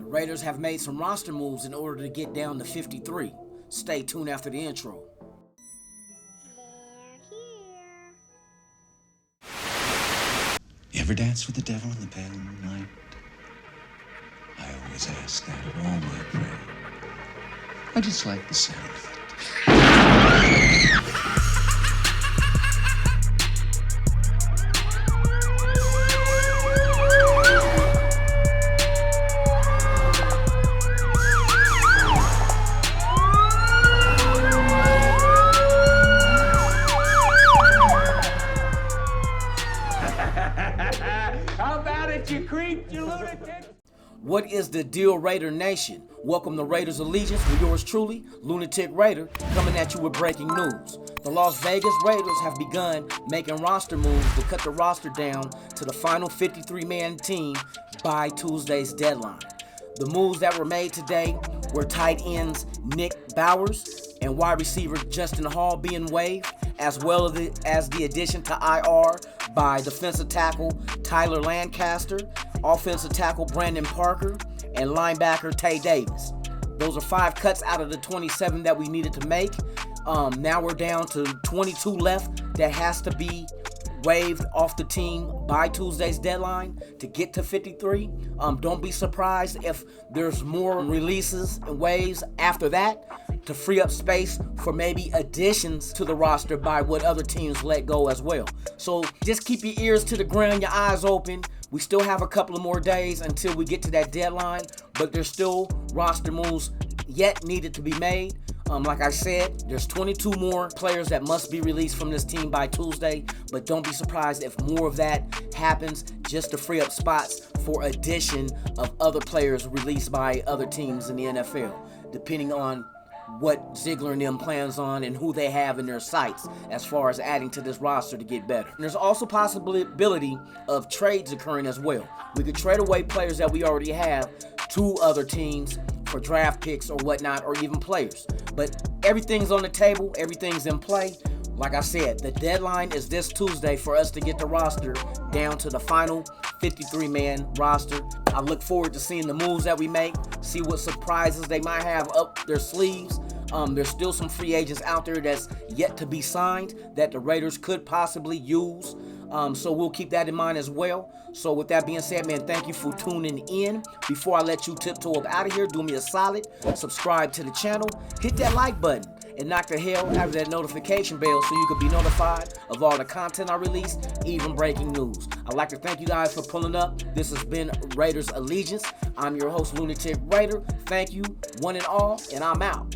Raiders have made some roster moves in order to get down to 53. Stay tuned after the intro. You ever dance with the devil in the pale moonlight? I always ask that of all my prey. I just like the sound of it. How about it, you creep, you lunatic? What is the deal, Raider Nation? Welcome to Raiders Allegiance with yours truly, Lunatic Raider, coming at you with breaking news. The Las Vegas Raiders have begun making roster moves to cut the roster down to the final 53-man team by Tuesday's deadline. The moves that were made today were tight ends Nick Bowers and wide receiver Justin Hall being waived, as well as the addition to IR by defensive tackle Tyler Lancaster, offensive tackle Brandon Parker, and linebacker Tay Davis. Those are 5 cuts out of the 27 that we needed to make. Now we're down to 22 left that has to be waived off the team by Tuesday's deadline to get to 53. Don't be surprised if there's more releases and waives after that to free up space for maybe additions to the roster by what other teams let go as well. So just keep your ears to the ground, your eyes open. We still have a couple of more days until we get to that deadline, but there's still roster moves yet needed to be made. Like I said, there's 22 more players that must be released from this team by Tuesday, but don't be surprised if more of that happens just to free up spots for addition of other players released by other teams in the NFL, depending on what Ziegler and them plans on and who they have in their sights as far as adding to this roster to get better. And there's also possibility of trades occurring as well. We could trade away players that we already have to other teams for draft picks or whatnot, or even players. But everything's on the table, everything's in play. Like I said, the deadline is this Tuesday for us to get the roster down to the final 53-man roster. I look forward to seeing the moves that we make, see what surprises they might have up their sleeves. There's still some free agents out there that's yet to be signed that the Raiders could possibly use. So we'll keep that in mind as well. So with that being said, man, thank you for tuning in. Before I let you tiptoe up out of here, do me a solid. Subscribe to the channel. Hit that like button and knock the hell out of that notification bell so you can be notified of all the content I release, even breaking news. I'd like to thank you guys for pulling up. This has been Raiders Allegiance. I'm your host, Lunatic Raider. Thank you, one and all, and I'm out.